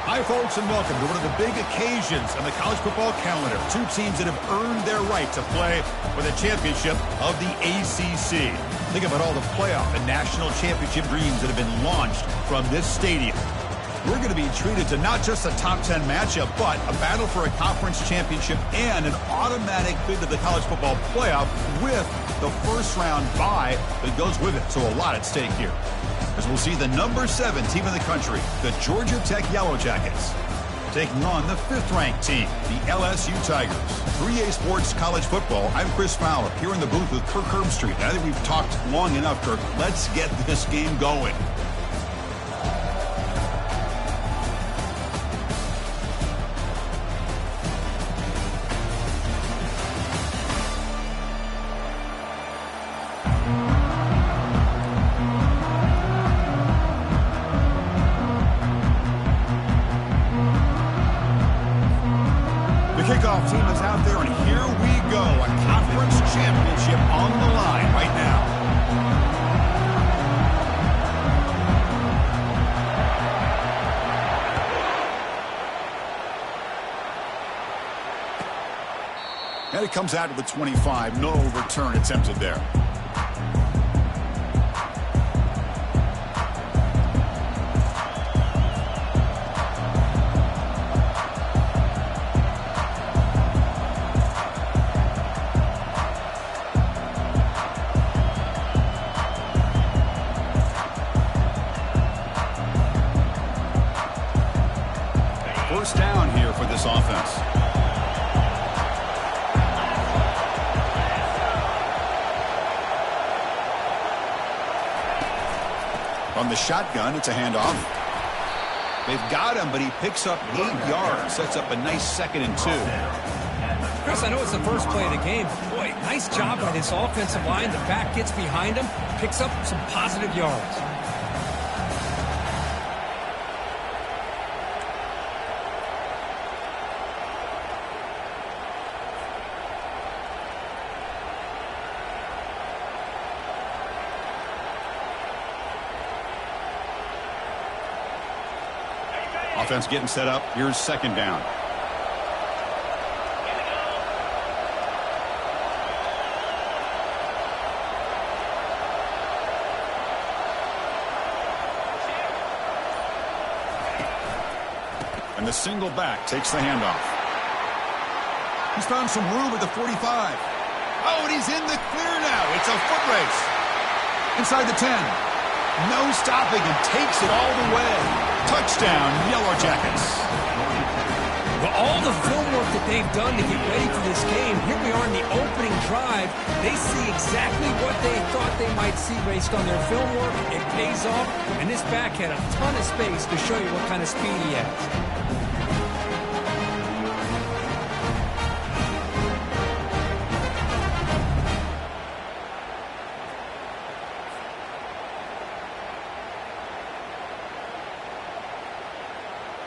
Hi, folks, and welcome to one of the big occasions on the college football calendar. Two teams that have earned their right to play for the championship of the ACC. Think about all the playoff and national championship dreams that have been launched from this stadium. We're going to be treated to not just a top 10 matchup, but a battle for a conference championship and an automatic bid to the college football playoff with the first-round bye that goes with it. So a lot at stake here, as we'll see the number 7 team in the country, the Georgia Tech Yellow Jackets, taking on the 5th-ranked team, the LSU Tigers. 3A Sports College Football, I'm Chris Fowler, here in the booth with Kirk Herbstreit. I think we've talked long enough, Kirk. Let's get this game going. Kickoff team is out there, and here we go. A conference championship on the line right now. And it comes out to the 25. No return attempted there. First down here for this offense. From the shotgun, it's a handoff. They've got him, but he picks up 8 yards. Sets up a nice 2nd and 2. Chris, I know it's the first play of the game. Boy, nice job by this offensive line. The back gets behind him, picks up some positive yards. Offense getting set up. Here's 2nd down. And the single back takes the handoff. He's found some room at the 45. Oh, and he's in the clear now. It's a foot race. Inside the 10. No stopping, and takes it all the way. Touchdown, Yellow Jackets. Well, all the film work that they've done to get ready for this game, here we are in the opening drive. They see exactly what they thought they might see based on their film work. It pays off, and this back had a ton of space to show you what kind of speed he has.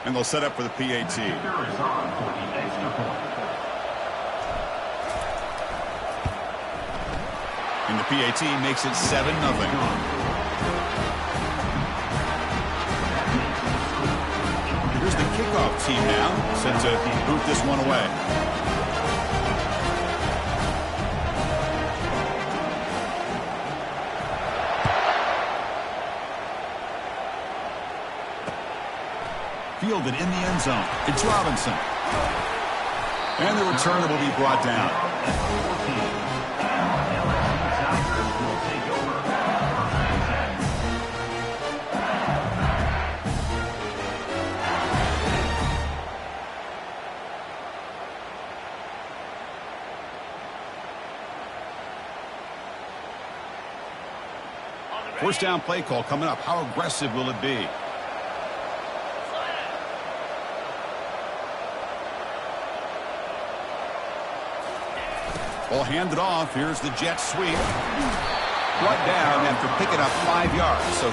And they'll set up for the PAT. And the PAT makes it 7-0. Here's the kickoff team now, set to boot this one away. Fielded in the end zone. It's Robinson. And the returner will be brought down. First down play call coming up. How aggressive will it be? Ball handed off. Here's the jet sweep. Brought down after picking up 5 yards. So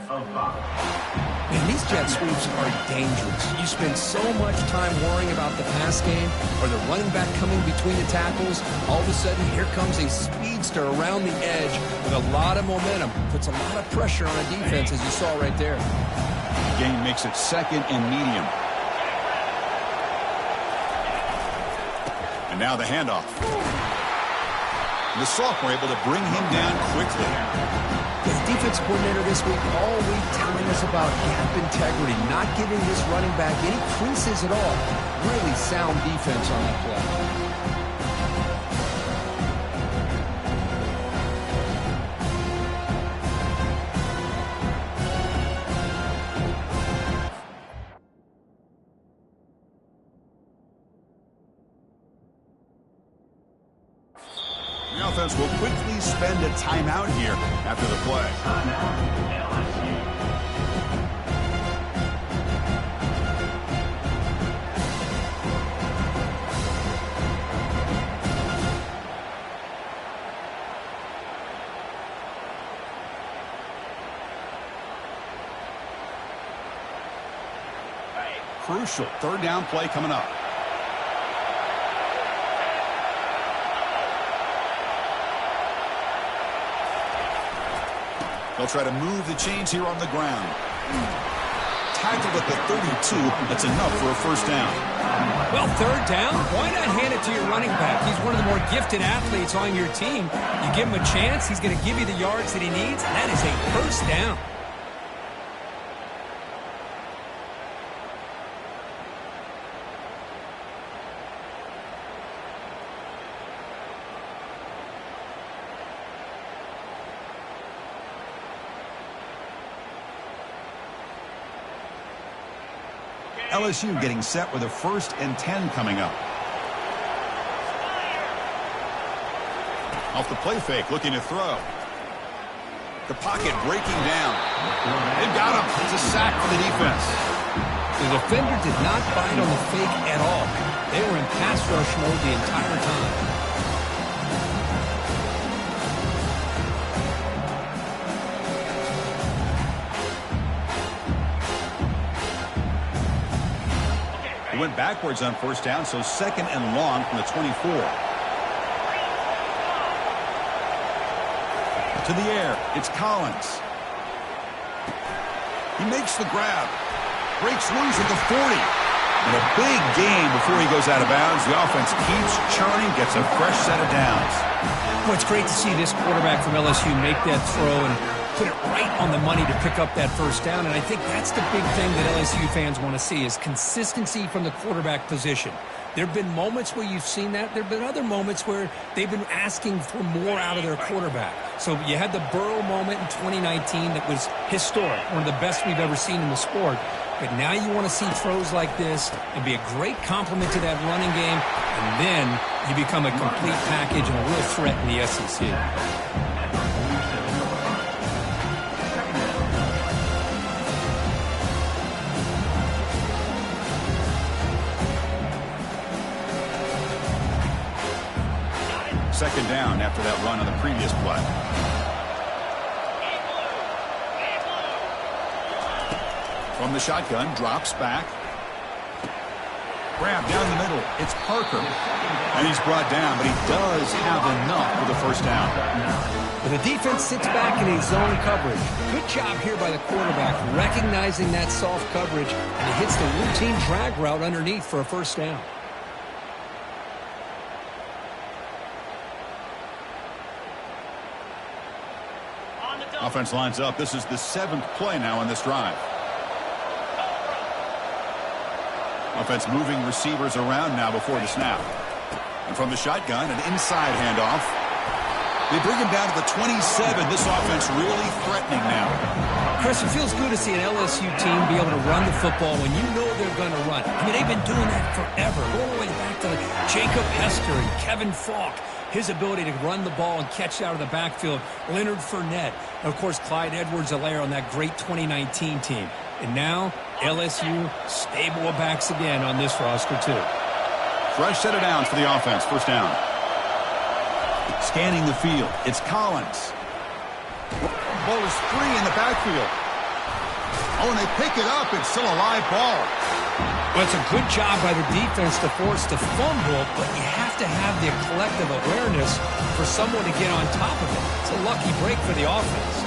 Man, these jet sweeps are dangerous. You spend so much time worrying about the pass game or the running back coming between the tackles. All of a sudden, here comes a speedster around the edge with a lot of momentum. Puts a lot of pressure on a defense, as you saw right there. Gain makes it second and medium. And now the handoff. The sophomore able to bring him down quickly. The defense coordinator this week all week telling us about gap integrity, not giving this running back any creases at all. Really sound defense on that play. The offense will quickly spend a timeout here after the play. Crucial third down play coming up. They'll try to move the chains here on the ground. Tackled at the 32. That's enough for a first down. Well, third down, why not hand it to your running back? He's one of the more gifted athletes on your team. You give him a chance, he's going to give you the yards that he needs, and that is a first down. LSU getting set with a 1st and 10 coming up. Off the play fake, looking to throw. The pocket breaking down. They've got him. It's a sack for the defense. The defender did not bite on the fake at all. They were in pass rush mode the entire time. He went backwards on first down, so 2nd and long from the 24. To the air, it's Collins. He makes the grab. Breaks loose at the 40. And a big gain before he goes out of bounds. The offense keeps churning, gets a fresh set of downs. Well, it's great to see this quarterback from LSU make that throw and put it right on the money to pick up that first down. And I think that's the big thing that LSU fans want to see is consistency from the quarterback position. There have been moments where you've seen that. There have been other moments where they've been asking for more out of their quarterback. So you had the Burrow moment in 2019 that was historic, one of the best we've ever seen in the sport. But now you want to see throws like this and be a great complement to that running game, and then you become a complete package and a real threat in the SEC. Second down after that run on the previous play. From the shotgun, drops back. Grab down the middle. It's Parker. And he's brought down, but he does have enough for the first down. But the defense sits back in a zone coverage. Good job here by the quarterback, recognizing that soft coverage, and he hits the routine drag route underneath for a first down. Offense lines up. This is the 7th play now on this drive. Offense moving receivers around now before the snap. And from the shotgun, an inside handoff. They bring him down to the 27. This offense really threatening now. Chris, it feels good to see an LSU team be able to run the football when you know they're going to run. I mean, they've been doing that forever, all the way back to Jacob Hester and Kevin Falk. His ability to run the ball and catch out of the backfield. Leonard Fournette. And, of course, Clyde Edwards-Helaire on that great 2019 team. And now, LSU stable of backs again on this roster, too. Fresh set of downs for the offense. First down. Scanning the field. It's Collins. Ball is free in the backfield. Oh, and they pick it up. It's still a live ball. Well, it's a good job by the defense to force the fumble, but you have to have the collective awareness for someone to get on top of it. It's a lucky break for the offense.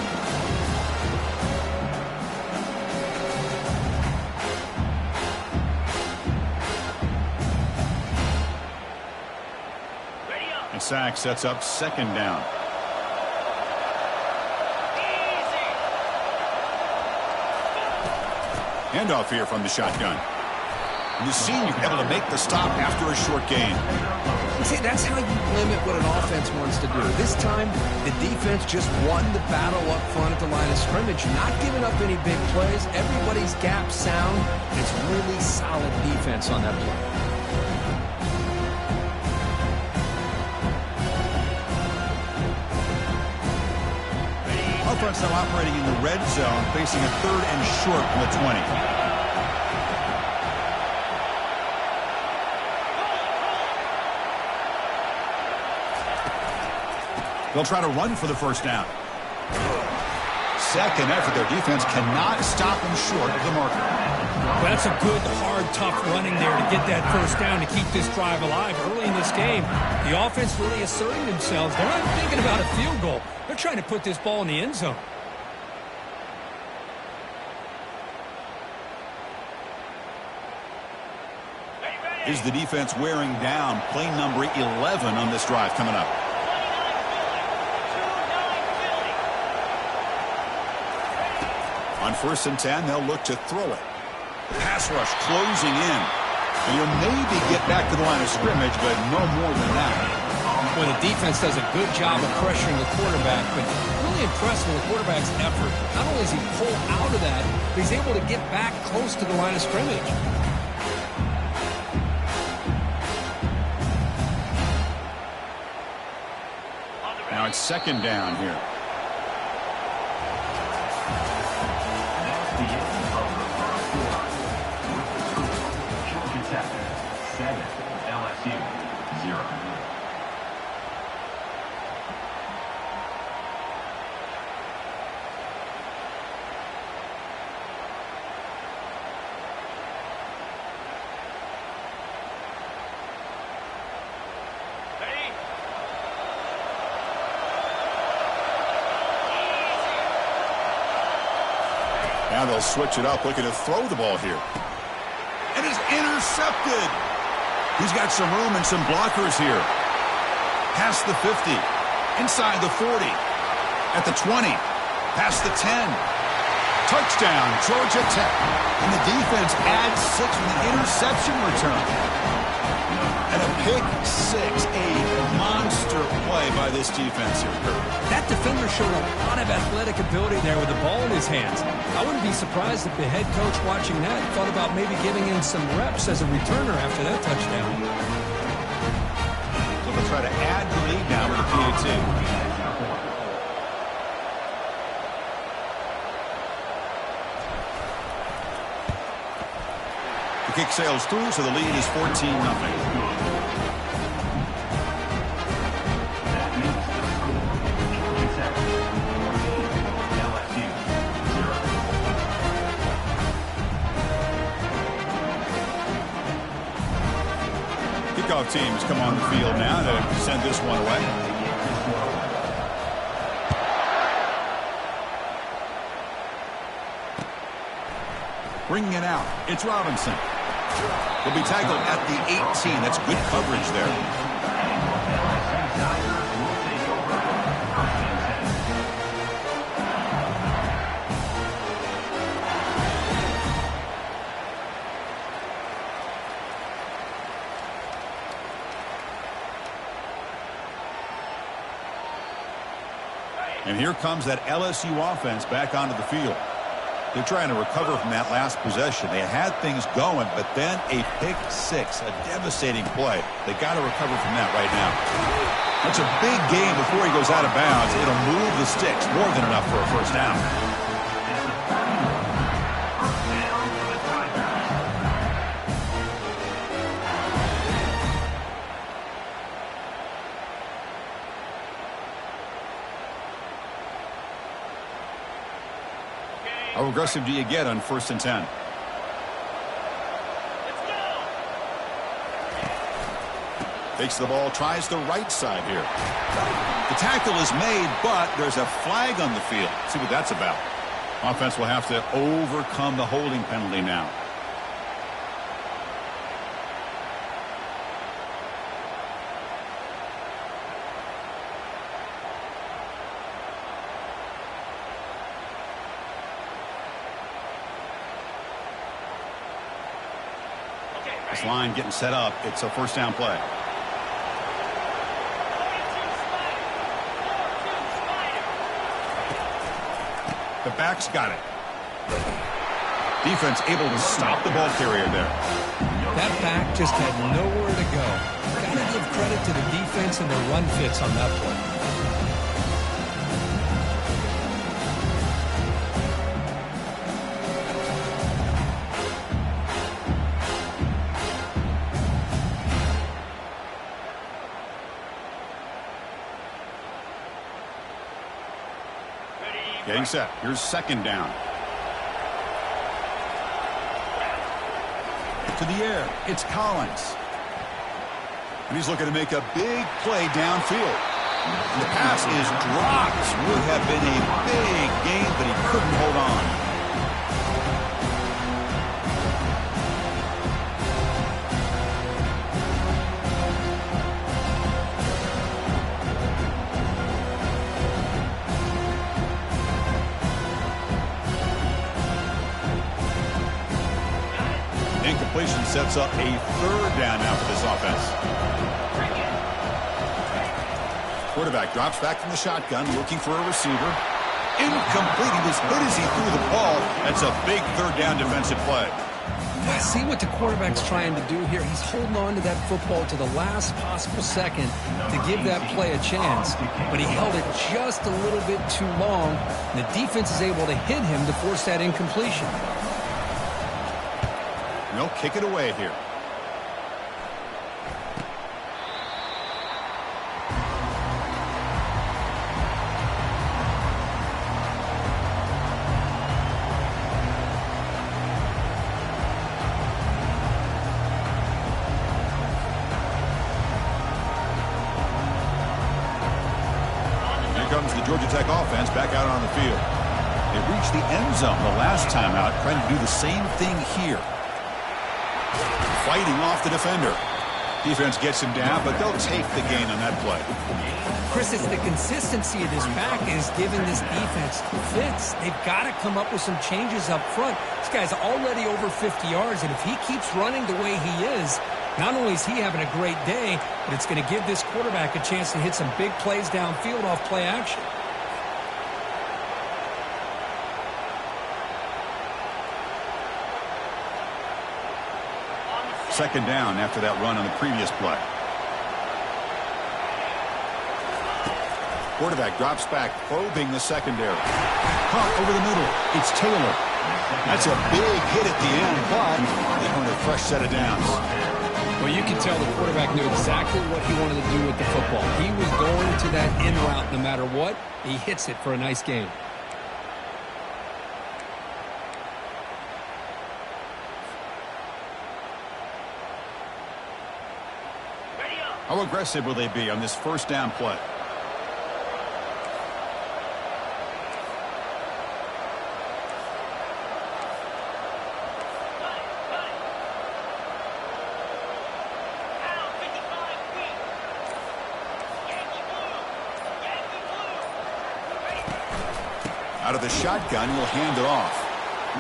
And sack sets up second down. Handoff here from the shotgun. And the senior able to make the stop after a short gain. See, that's how you limit what an offense wants to do. This time, the defense just won the battle up front at the line of scrimmage, not giving up any big plays. Everybody's gap sound. It's really solid defense on that play. Offense now operating in the red zone, facing a 3rd and short from the 20. They'll try to run for the first down. Second effort. Their defense cannot stop them short of the marker. Well, that's a good, hard, tough running there to get that first down to keep this drive alive early in this game. The offense really asserting themselves. They're not thinking about a field goal. They're trying to put this ball in the end zone. Is the defense wearing down? Play number 11 on this drive coming up. On 1st and 10, they'll look to throw it. Pass rush closing in. And he'll maybe get back to the line of scrimmage, but no more than that. Well, the defense does a good job of pressuring the quarterback, but really impressed with the quarterback's effort. Not only does he pull out of that, but he's able to get back close to the line of scrimmage. Now it's second down here. Now they'll switch it up, looking to throw the ball here. And it's intercepted. He's got some room and some blockers here. Past the 50. Inside the 40. At the 20. Past the 10. Touchdown, Georgia Tech. And the defense adds 6 with the interception return. And a pick 6. A monster play by this defense here, Kurt. That defender showed a lot of athletic ability there with the ball in his hands. I wouldn't be surprised if the head coach watching that thought about maybe giving him some reps as a returner after that touchdown. So they'll try to add the lead now with the PAT. The kick sails through, so the lead is 14-0. Kickoff teams come on the field now to send this one away. Bringing it out, it's Robinson. He'll be tackled at the 18. That's good coverage there. And here comes that LSU offense back onto the field. They're trying to recover from that last possession. They had things going, but then a pick 6, a devastating play. They got to recover from that right now. That's a big game before he goes out of bounds. It'll move the sticks, more than enough for a first down. How aggressive do you get on 1st and 10? Takes the ball, tries the right side here. The tackle is made, but there's a flag on the field. See what that's about. Offense will have to overcome the holding penalty now. This line getting set up. It's a 1st down play. The back's got it. Defense able to stop the ball carrier there. That back just had nowhere to go. Got to give credit to the defense and their run fits on that play. Getting set. Here's 2nd down. To the air. It's Collins. And he's looking to make a big play downfield. And the pass is dropped. Would have been a big gain, but he couldn't hold on. Incompletion sets up a 3rd down now for this offense. Quarterback drops back from the shotgun, looking for a receiver. Incomplete. He was hit as he threw the ball. That's a big 3rd down defensive play. I see what the quarterback's trying to do here. He's holding on to that football to the last possible second to give that play a chance. But he held it just a little bit too long. And the defense is able to hit him to force that incompletion. They'll kick it away here. Here comes the Georgia Tech offense back out on the field. They reached the end zone the last time out, trying to do the same thing here. Fighting off the defender. Defense gets him down, but they'll take the gain on that play. Chris, it's the consistency of this back is giving this defense fits. They've got to come up with some changes up front. This guy's already over 50 yards, and if he keeps running the way he is, not only is he having a great day, but it's going to give this quarterback a chance to hit some big plays downfield off play action. Second down after that run on the previous play. Quarterback drops back, probing the secondary. Caught over the middle. It's Taylor. That's a big hit at the end, but they earn a fresh set of downs. Well, you can tell the quarterback knew exactly what he wanted to do with the football. He was going to that in route no matter what. He hits it for a nice gain. How aggressive will they be on this 1st down play? Out of the shotgun, he'll hand it off.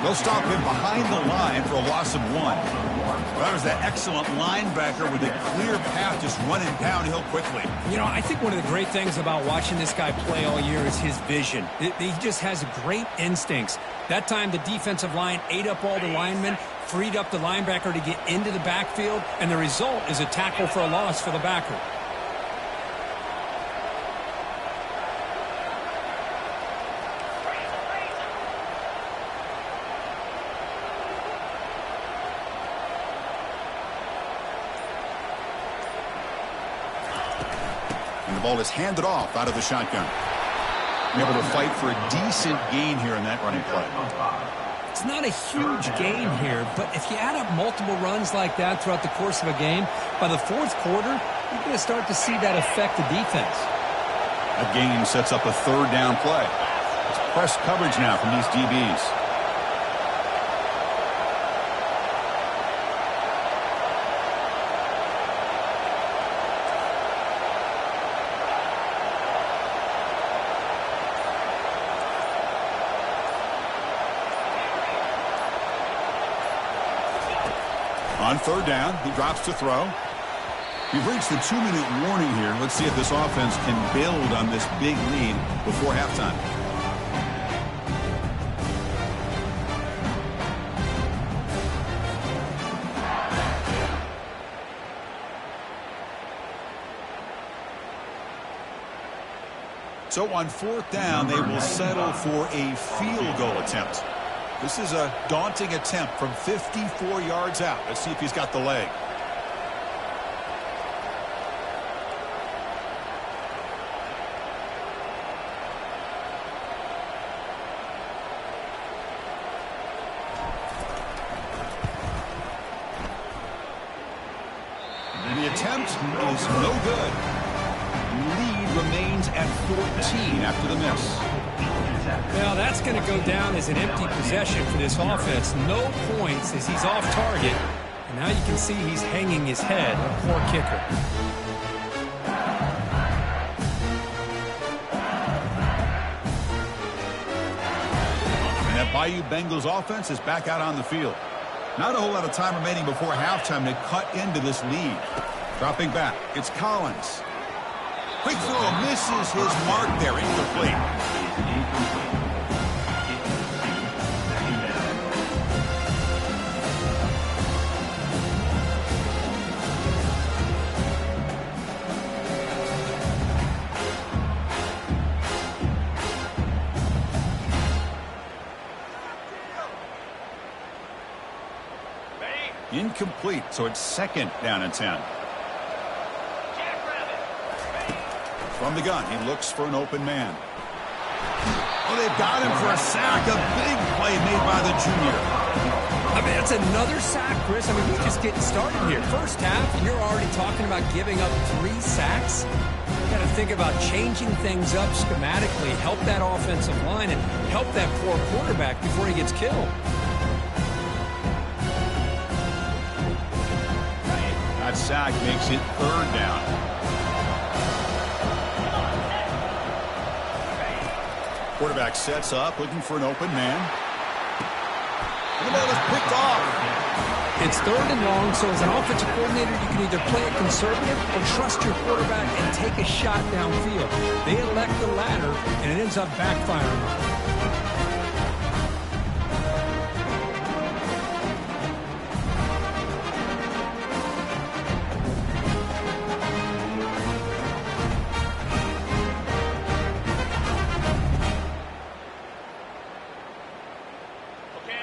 They'll stop him behind the line for a loss of 1. That was that excellent linebacker with a clear path just running downhill quickly. You know, I think one of the great things about watching this guy play all year is his vision. He just has great instincts. That time the defensive line ate up all the linemen, freed up the linebacker to get into the backfield, and the result is a tackle for a loss for the backer. And the ball is handed off out of the shotgun. Able to fight for a decent gain here in that running play. It's not a huge gain here, but if you add up multiple runs like that throughout the course of a game, by the fourth quarter, you're going to start to see that affect the defense. That gain sets up a third down play. It's press coverage now from these DBs. On third down, he drops to throw. We've reached the 2-minute warning here. Let's see if this offense can build on this big lead before halftime. So on fourth down, they will settle for a field goal attempt. This is a daunting attempt from 54 yards out. Let's see if he's got the leg. And the attempt is no good. Lead remains at 14 after the miss. Well, that's going to go down as an empty possession for this offense. No points as he's off target. And now you can see he's hanging his head. A poor kicker. And that Bayou Bengals offense is back out on the field. Not a whole lot of time remaining before halftime to cut into this lead. Dropping back, it's Collins. Quick throw, misses his mark there, incomplete. Incomplete, so it's second down and 10. From the gun, he looks for an open man. Oh, they've got him for a sack. A big play made by the junior. I mean, it's another sack, Chris. I mean, we're just getting started here. First half, and you're already talking about giving up 3 sacks. You got to think about changing things up schematically, help that offensive line, and help that poor quarterback before he gets killed. That sack makes it third down. Quarterback sets up, looking for an open man. And the ball is picked off. It's third and long, so as an offensive coordinator, you can either play it conservative or trust your quarterback and take a shot downfield. They elect the latter, and it ends up backfiring on them.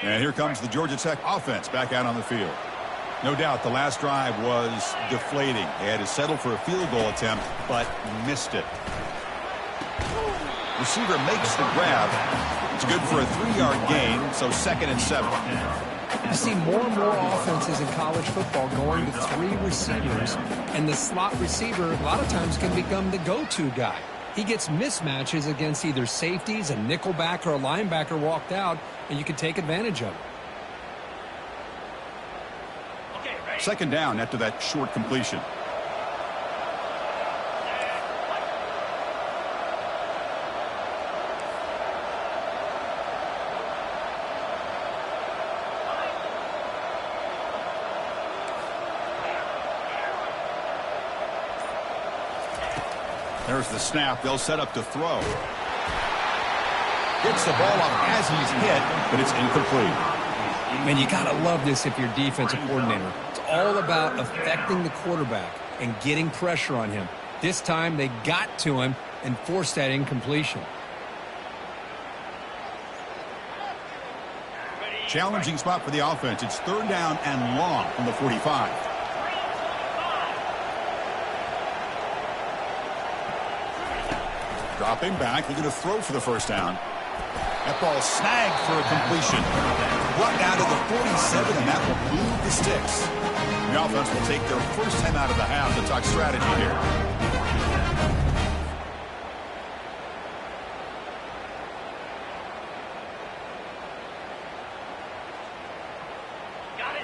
And here comes the Georgia Tech offense back out on the field. No doubt the last drive was deflating. They had to settle for a field goal attempt, but missed it. Receiver makes the grab. It's good for a 3-yard gain, so second and 7. You see more and more offenses in college football going to 3 receivers, and the slot receiver a lot of times can become the go-to guy. He gets mismatches against either safeties, a nickelback, or a linebacker walked out, and you can take advantage of it. Second down after that short completion. There's the snap. They'll set up to throw. Gets the ball up as he's hit, but it's incomplete. Man, you got to love this if you're defensive coordinator. It's all about affecting the quarterback and getting pressure on him. This time they got to him and forced that incompletion. Challenging spot for the offense. It's third down and long from the 45. Dropping back, looking to throw for the first down. That ball snagged for a completion. Brought down to the 47, and that will move the sticks. The offense will take their first time out of the half to talk strategy here.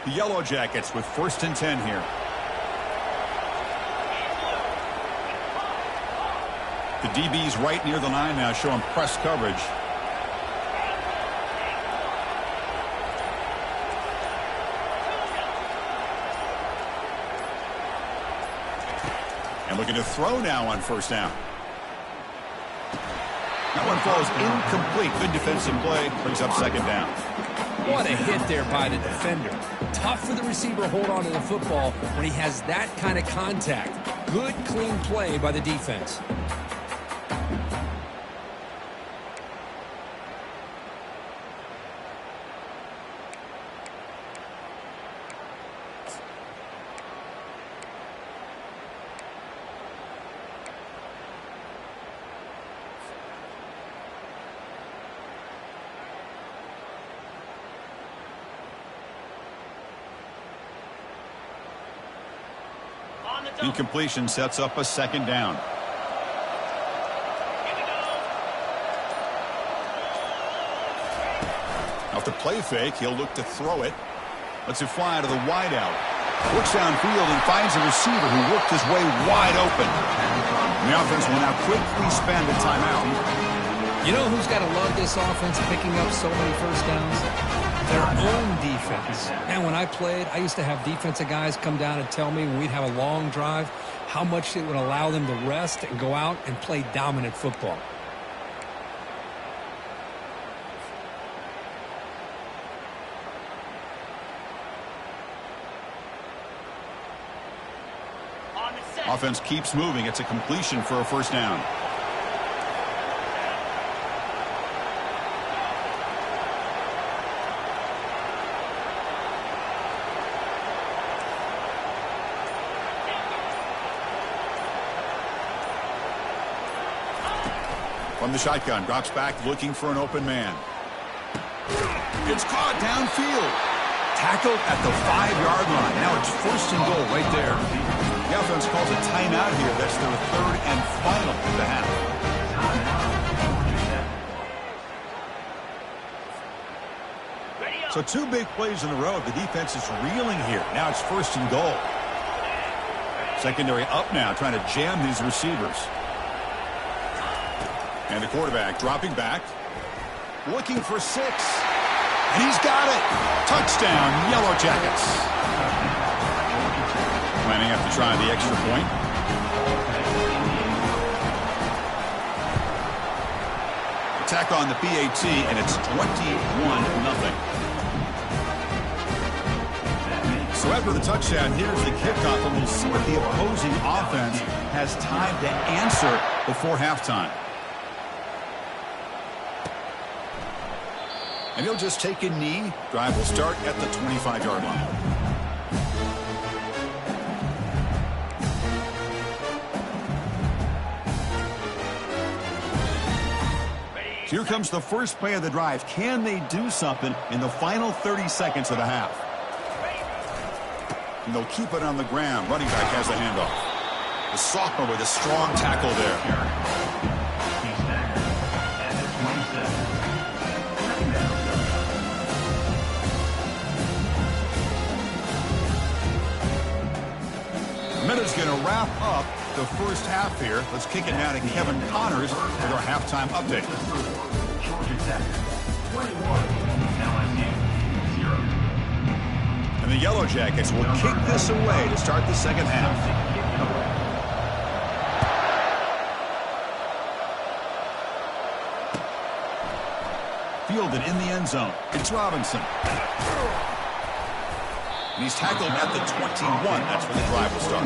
The Yellow Jackets with 1st and 10 here. The DB's right near the line now, showing press coverage. And looking to throw now on 1st down. That one falls incomplete. Good defensive play. Brings up 2nd down. What a hit there by the defender. Tough for the receiver to hold on to the football when he has that kind of contact. Good, clean play by the defense. Incompletion sets up a 2nd down. Off the play fake, he'll look to throw it. Lets it fly to the wideout. Works downfield and finds a receiver who worked his way wide open. And the offense will now quickly spend a timeout. You know who's got to love this offense picking up so many first downs? Their own defense. And when I played, I used to have defensive guys come down and tell me when we'd have a long drive how much it would allow them to rest and go out and play dominant football. Offense keeps moving. It's a completion for a 1st down. From the shotgun, drops back looking for an open man. It's caught downfield. Tackled at the 5-yard line. Now it's 1st and goal right there. The offense calls a timeout here. That's their 3rd and final of the half. So 2 big plays in a row. The defense is reeling here. Now it's 1st and goal. Secondary up now, trying to jam these receivers. And the quarterback dropping back. Looking for 6. And he's got it. Touchdown, Yellow Jackets. Planning up to try the extra point. Attack on the PAT, and it's 21-0. So after the touchdown, here's the kickoff, and we'll see what the opposing offense has time to answer before halftime. And he'll just take a knee. Drive will start at the 25-yard line. So here comes the first play of the drive. Can they do something in the final 30 seconds of the half? And they'll keep it on the ground. Running back has the handoff. The sophomore with a strong tackle there. Minute's going to wrap up the first half here. Let's kick it now to Kevin Connors with our halftime update. And the Yellow Jackets will kick this away to start the second half. Fielded in the end zone. It's Robinson. And he's tackled at the 21. That's where the drive will start.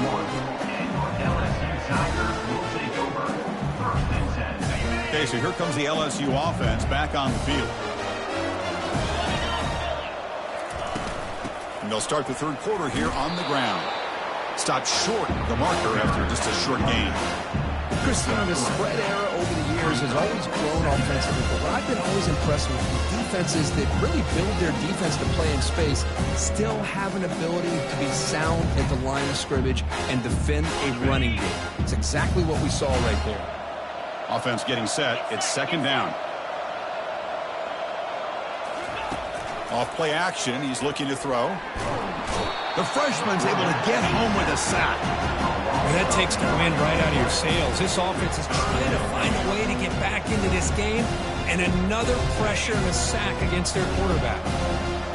Okay, so here comes the LSU offense back on the field. And they'll start the third quarter here on the ground. Stopped short of the marker after just a short gain. Chris, in the spread era over the years, years has always grown offensively, but what I've been always impressed with defenses that really build their defense to play in space still have an ability to be sound at the line of scrimmage and defend a running game. It's exactly what we saw right there. Offense getting set. It's second down. Off play action. He's looking to throw. The freshman's able to get home with a sack. Well, that takes the wind right out of your sails. This offense is trying to find a way to get back into this game, and another pressure and a sack against their quarterback.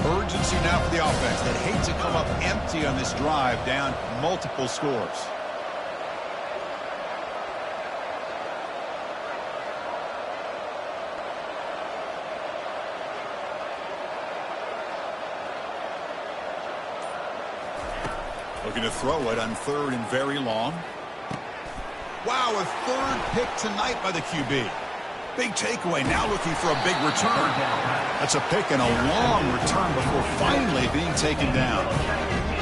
Urgency now for the offense. They'd hate to come up empty on this drive, down multiple scores. Looking to throw it on third and very long. Wow, a third pick tonight by the QB. Big takeaway, now looking for a big return. That's a pick and a long return before finally being taken down.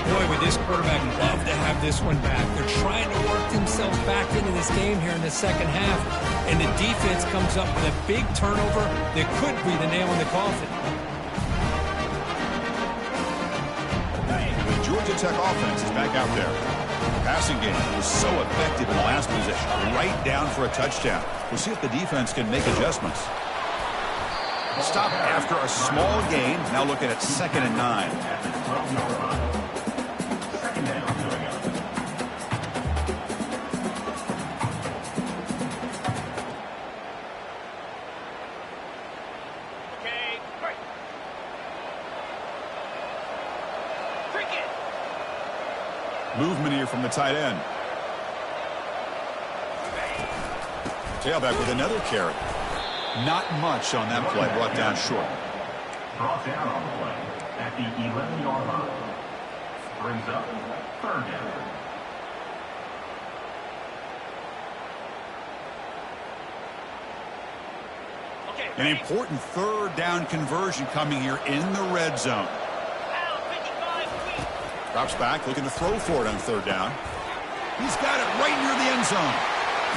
Boy, would this quarterback love to have this one back. They're trying to work themselves back into this game here in the second half, and the defense comes up with a big turnover that could be the nail in the coffin. Georgia Tech offense is back out there. The passing game was so effective in the last possession, right down for a touchdown. We'll see if the defense can make adjustments. Stop after a small gain. Now looking at 2nd and 9. Movement here from the tight end. Tailback with another carry. Not much on that play. Brought down short. Brought down on the play at the 11-yard line. Brings up third down. An important third down conversion coming here in the red zone. Drops back, looking to throw for it on third down. He's got it right near the end zone.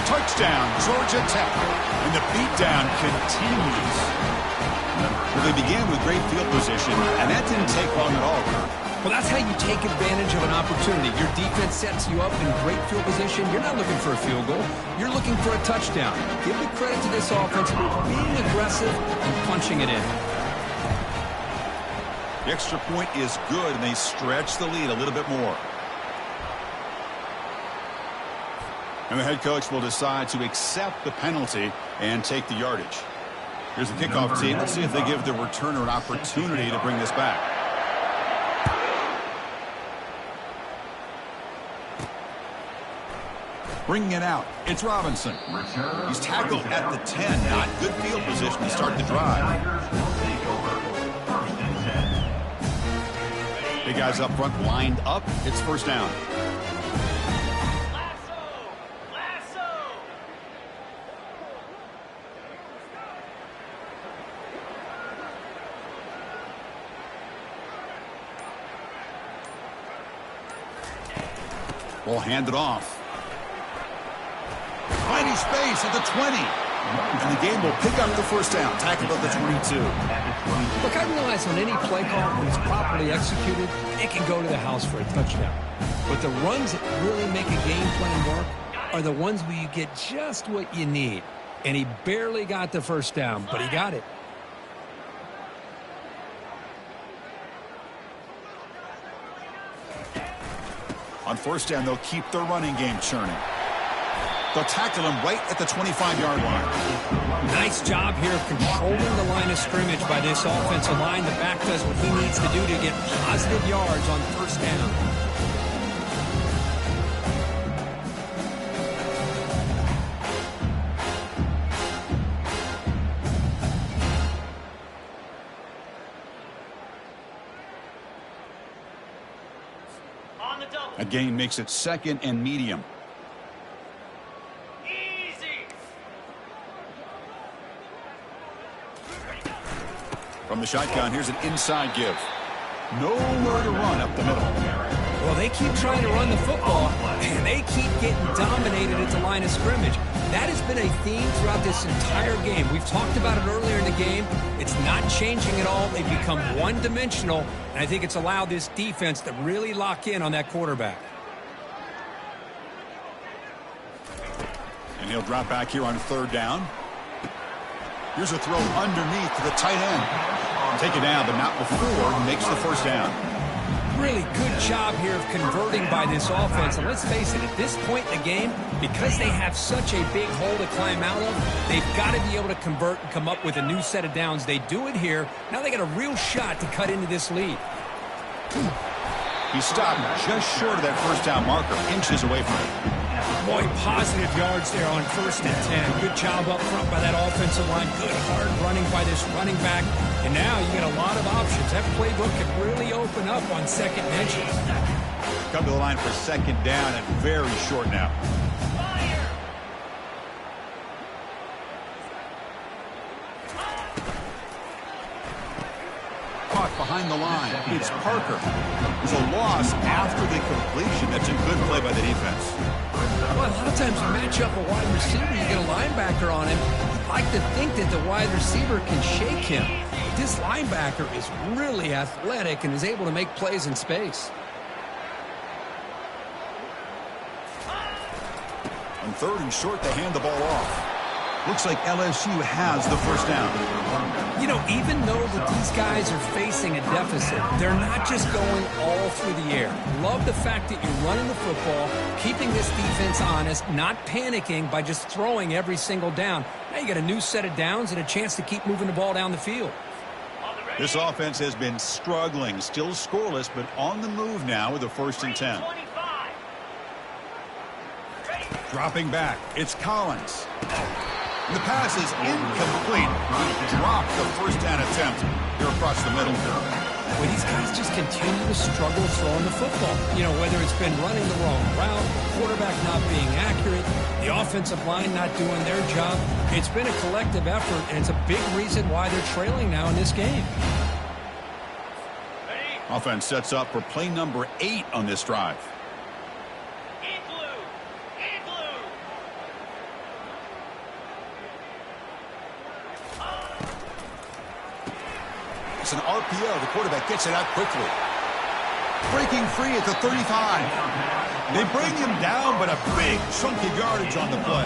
Touchdown, Georgia Tech. And the beatdown continues. Well, they began with great field position, and that didn't take long at all. Well, that's how you take advantage of an opportunity. Your defense sets you up in great field position. You're not looking for a field goal. You're looking for a touchdown. Give the credit to this offense for being aggressive and punching it in. The extra point is good, and they stretch the lead a little bit more. And the head coach will decide to accept the penalty and take the yardage. Here's the kickoff team. Let's see if they give the returner an opportunity to bring this back. Bringing it out. It's Robinson. He's tackled at the 10. Not good field position to start the drive. Big guys up front lined up. It's first down. Ball handed off. Finding space at the 20. And the game will pick up the first down. Tackled at the 22. Look, I realize on any play call, when it's properly executed, it can go to the house for a touchdown. But the runs that really make a game plan work are the ones where you get just what you need. And he barely got the first down, but he got it. On first down, they'll keep their running game churning. They'll tackle him right at the 25-yard line. Nice job here of controlling the line of scrimmage by this offensive line. The back does what he needs to do to get positive yards on first down. A gain makes it 2nd and medium. From the shotgun, here's an inside give. Nowhere to run up the middle. Well, they keep trying to run the football, and they keep getting dominated at the line of scrimmage. That has been a theme throughout this entire game. We've talked about it earlier in the game. It's not changing at all. They've become one-dimensional, and I think it's allowed this defense to really lock in on that quarterback. And he'll drop back here on 3rd down. Here's a throw underneath to the tight end. Take it down, but not before he makes the 1st down. Really good job here of converting by this offense. And let's face it, at this point in the game, because they have such a big hole to climb out of, they've got to be able to convert and come up with a new set of downs. They do it here. Now they got a real shot to cut into this lead. He stopped just short of that 1st down marker, inches away from it. Boy, positive yards there on 1st and 10. Good job up front by that offensive line. Good hard running by this running back. And now you get a lot of options. That playbook can really open up on 2nd and inches. Come to the line for 2nd down and very short now. Caught behind the line. It's Parker. It's a loss after the completion. That's a good play by the defense. Well, a lot of times you match up a wide receiver, you get a linebacker on him. You'd like to think that the wide receiver can shake him. But this linebacker is really athletic and is able to make plays in space. On 3rd and short, they hand the ball off. Looks like LSU has the 1st down. You know, even though that these guys are facing a deficit, they're not just going all through the air. Love the fact that you're running the football, keeping this defense honest, not panicking by just throwing every single down. Now you got a new set of downs and a chance to keep moving the ball down the field. This offense has been struggling, still scoreless, but on the move now with a 1st and 10. Dropping back, it's Collins. The pass is incomplete. He dropped the 1st down attempt here across the middle. Well, these guys just continue to struggle throwing the football. You know, whether it's been running the wrong route, quarterback not being accurate, the offensive line not doing their job. It's been a collective effort, and it's a big reason why they're trailing now in this game. Offense sets up for play number 8 on this drive. It's an RPO. The quarterback gets it out quickly. Breaking free at the 35. They bring him down, but a big chunk of yardage on the play.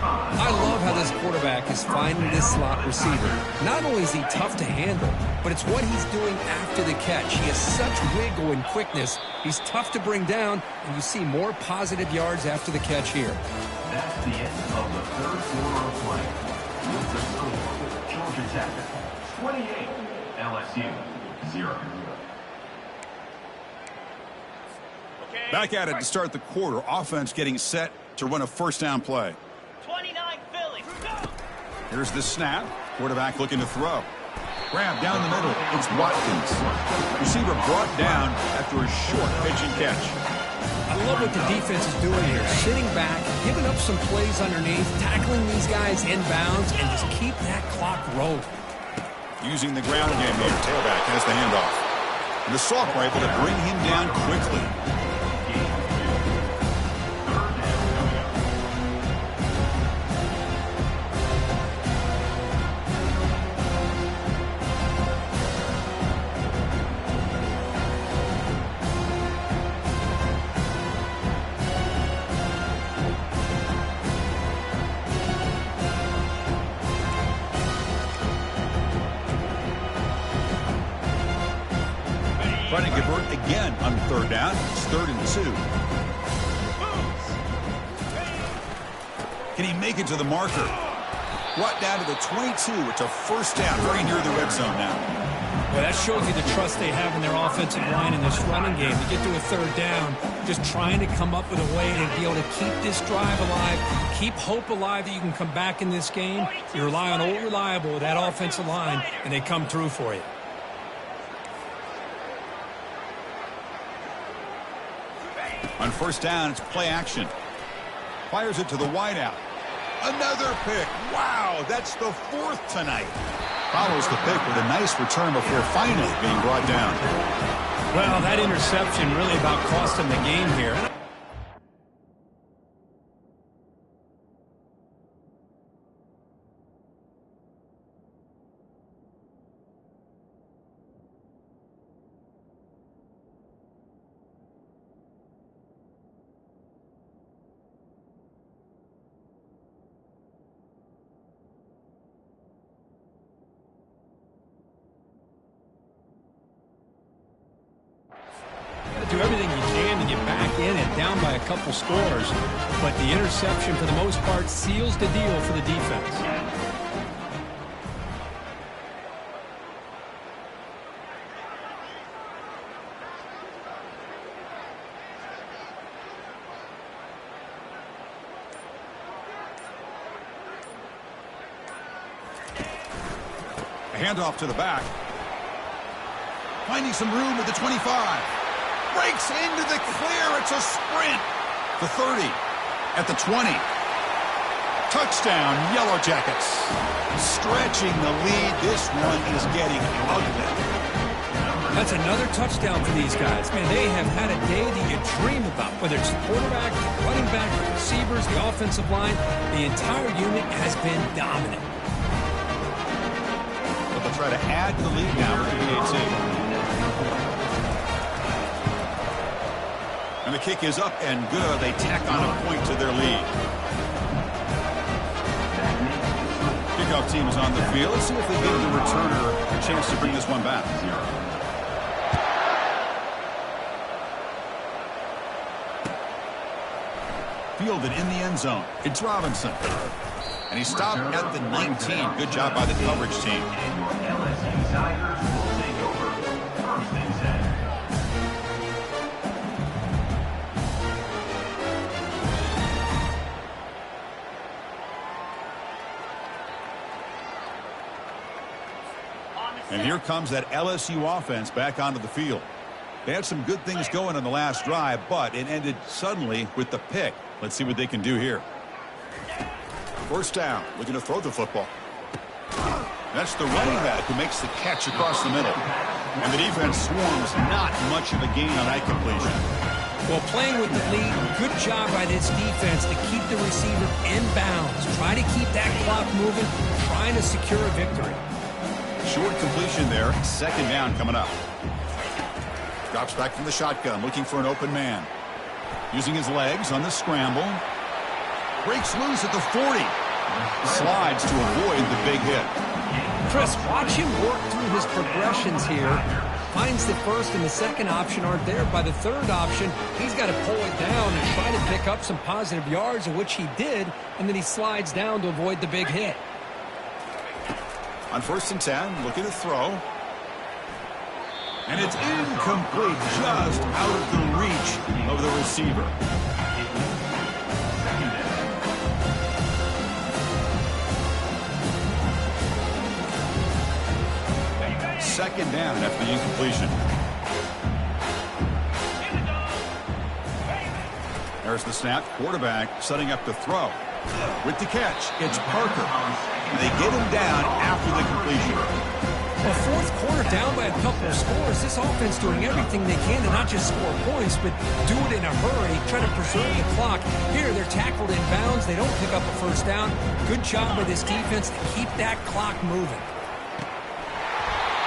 I love how this quarterback is finding this slot receiver. Not only is he tough to handle, but it's what he's doing after the catch. He has such wiggle and quickness. He's tough to bring down, and you see more positive yards after the catch here. That's the end of the 3rd quarter of play. With the score, Georgia Tech 28, LSU 0. Back at it to start the quarter. Offense getting set to run a 1st down play. 29 Philly. Go! Here's the snap. Quarterback looking to throw. Grab down the middle. It's Watkins. Receiver brought down after a short pitch and catch. I love what the defense is doing here. Sitting back, giving up some plays underneath, tackling these guys inbounds, and just keep that clock rolling. Using the ground game here. Tailback has the handoff. And the Soft were able to bring him down quickly. Trying to convert again on 3rd down. It's 3rd and 2. Can he make it to the marker? Brought down to the 22. It's a 1st down, very near the red zone now. Well, that shows you the trust they have in their offensive line in this running game. To get to a 3rd down, just trying to come up with a way to be able to keep this drive alive, keep hope alive that you can come back in this game. You rely on Old Reliable with that offensive line, and they come through for you. On 1st down, it's play action. Fires it to the wideout. Another pick. Wow, that's the 4th tonight. Follows the pick with a nice return before finally being brought down. Well, that interception really about cost him the game here. to do everything you can to get back in and down by a couple scores. But the interception, for the most part, seals the deal for the defense. A handoff to the back. Finding some room at the 25. Breaks into the clear. It's a sprint. The 30. At the 20. Touchdown, Yellow Jackets. Stretching the lead. This one is getting ugly. That's another touchdown for these guys. Man, they have had a day that you dream about. Whether it's the quarterback, the running back, the receivers, the offensive line, the entire unit has been dominant. They'll try to add to the lead now with the PAT. And the kick is up and good. They tack on a point to their lead. Kickoff team is on the field. Let's see if they give the returner a chance to bring this one back. Fielded in the end zone. It's Robinson. And he stopped at the 19. Good job by the coverage team. And your LSU Tigers will take over 1st and 10. And here comes that LSU offense back onto the field. They had some good things going on the last drive, but it ended suddenly with the pick. Let's see what they can do here. First down, looking to throw the football. That's the running back who makes the catch across the middle. And the defense swarms, not much of a gain on that completion. Well, playing with the lead, good job by this defense to keep the receiver in bounds. Try to keep that clock moving, trying to secure a victory. Short completion there, second down coming up. Drops back from the shotgun, looking for an open man. Using his legs on the scramble. Breaks loose at the 40. Slides to avoid the big hit. Chris, watch him work through his progressions here. Finds the first and the second option aren't there. By the third option, he's got to pull it down and try to pick up some positive yards, of which he did, and then he slides down to avoid the big hit. On 1st and 10, looking to throw. And it's incomplete, just out of the reach of the receiver. Second down after the incompletion. There's the snap. Quarterback setting up to throw. With the catch, it's Parker. They get him down after the completion. Well, fourth quarter down by a couple of scores. This offense doing everything they can to not just score points, but do it in a hurry, try to preserve the clock. Here, they're tackled in bounds. They don't pick up a first down. Good job by this defense to keep that clock moving.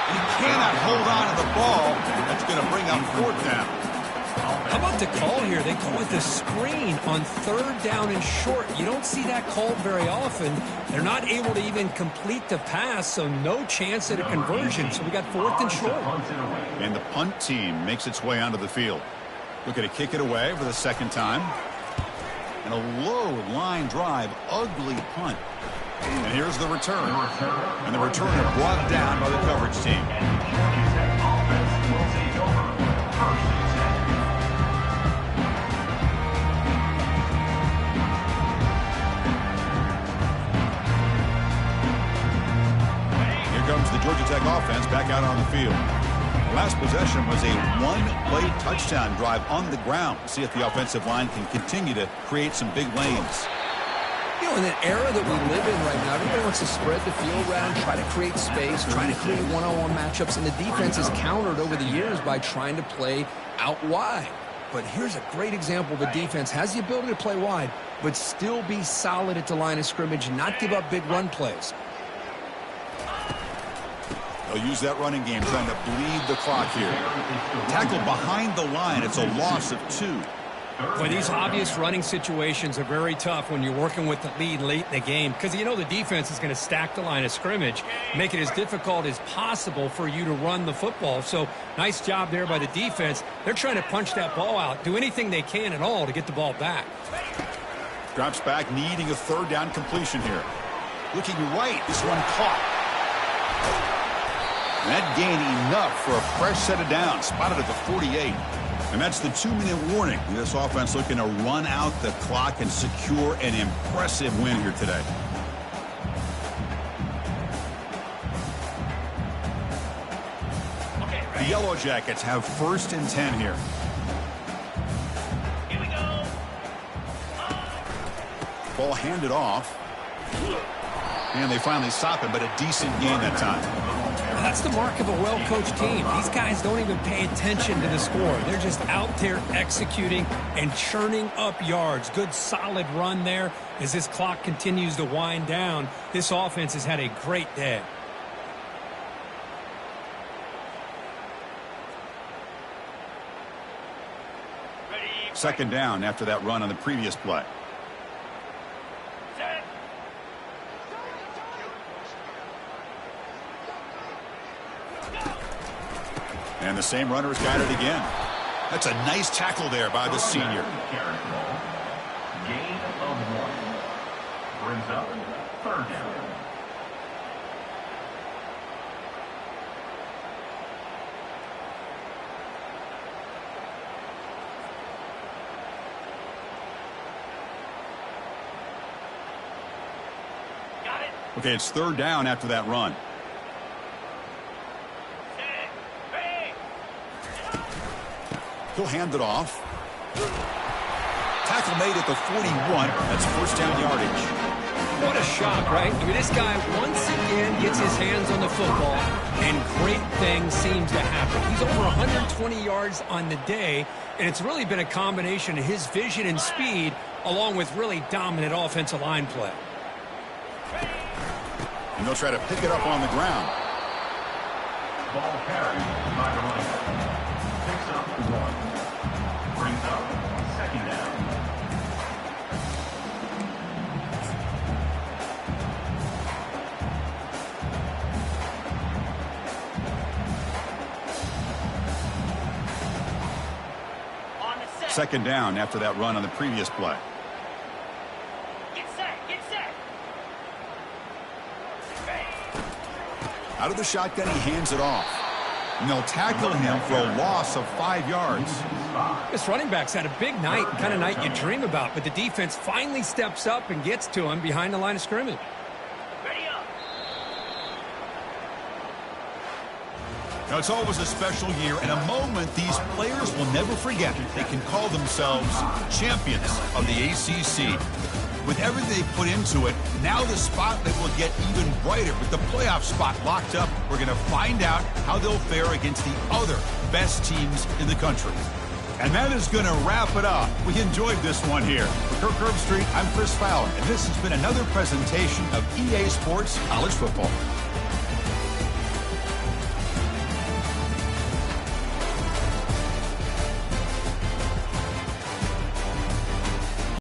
You cannot hold on to the ball. That's going to bring up 4th down. How about the call here? They call it the screen on 3rd down and short. You don't see that called very often. They're not able to even complete the pass, so no chance at a conversion. So we got 4th and short. And the punt team makes its way onto the field. Looking to kick it away for the second time. And a low line drive, ugly punt. And here's the return. And the returner brought down by the coverage team. Here comes the Georgia Tech offense back out on the field. Last possession was a one-play touchdown drive on the ground. See if the offensive line can continue to create some big lanes. You know, in an era that we live in right now, everybody wants to spread the field around, try to create space, trying to create one-on-one matchups, and the defense has countered over the years by trying to play out wide. But here's a great example of a defense has the ability to play wide, but still be solid at the line of scrimmage and not give up big run plays. They'll use that running game, trying to bleed the clock here. Tackle behind the line. It's a loss of 2. Well, these obvious running situations are very tough when you're working with the lead late in the game because you know the defense is going to stack the line of scrimmage, make it as difficult as possible for you to run the football. So nice job there by the defense. They're trying to punch that ball out, do anything they can at all to get the ball back. Drops back, needing a third down completion here. Looking right, this one caught. And that gained enough for a fresh set of downs, spotted at the 48. And that's the 2-minute warning. This offense looking to run out the clock and secure an impressive win here today. The Yellow Jackets have 1st and 10 here. Here we go. Ball handed off. And they finally stop it, but a decent gain that time. That's the mark of a well-coached team. These guys don't even pay attention to the score. They're just out there executing and churning up yards. Good, solid run there. As this clock continues to wind down, this offense has had a great day. Ready. 2nd down after that run on the previous play. Set. And the same runner has got it again. That's a nice tackle there by the senior. Carry ball. Gain of 1. Brings up 3rd down. Got it. Okay, it's 3rd down after that run. Set. Ready. He'll hand it off. Tackle made at the 41. That's 1st down yardage. What a shock, right? I mean, this guy once again gets his hands on the football, and great things seems to happen. He's over 120 yards on the day, and it's really been a combination of his vision and speed along with really dominant offensive line play. And they'll try to pick it up on the ground. Ball carried by the running back. Picks up 1. Brings up 2nd down. On the set. 2nd down after that run on the previous play. Get set. Get set. Ready. Out of the shotgun, he hands it off. And they'll tackle him for a loss of 5 yards. This running back's had a big night, the kind of night you dream about, but the defense finally steps up and gets to him behind the line of scrimmage. Ready up. Now, it's always a special year and a moment these players will never forget. They can call themselves champions of the ACC. With everything they put into it, now the spotlight will get even brighter. With the playoff spot locked up, we're going to find out how they'll fare against the other best teams in the country. And that is going to wrap it up. We enjoyed this one here. For Kirk Herbstreit, I'm Chris Fowler, and this has been another presentation of EA Sports College Football.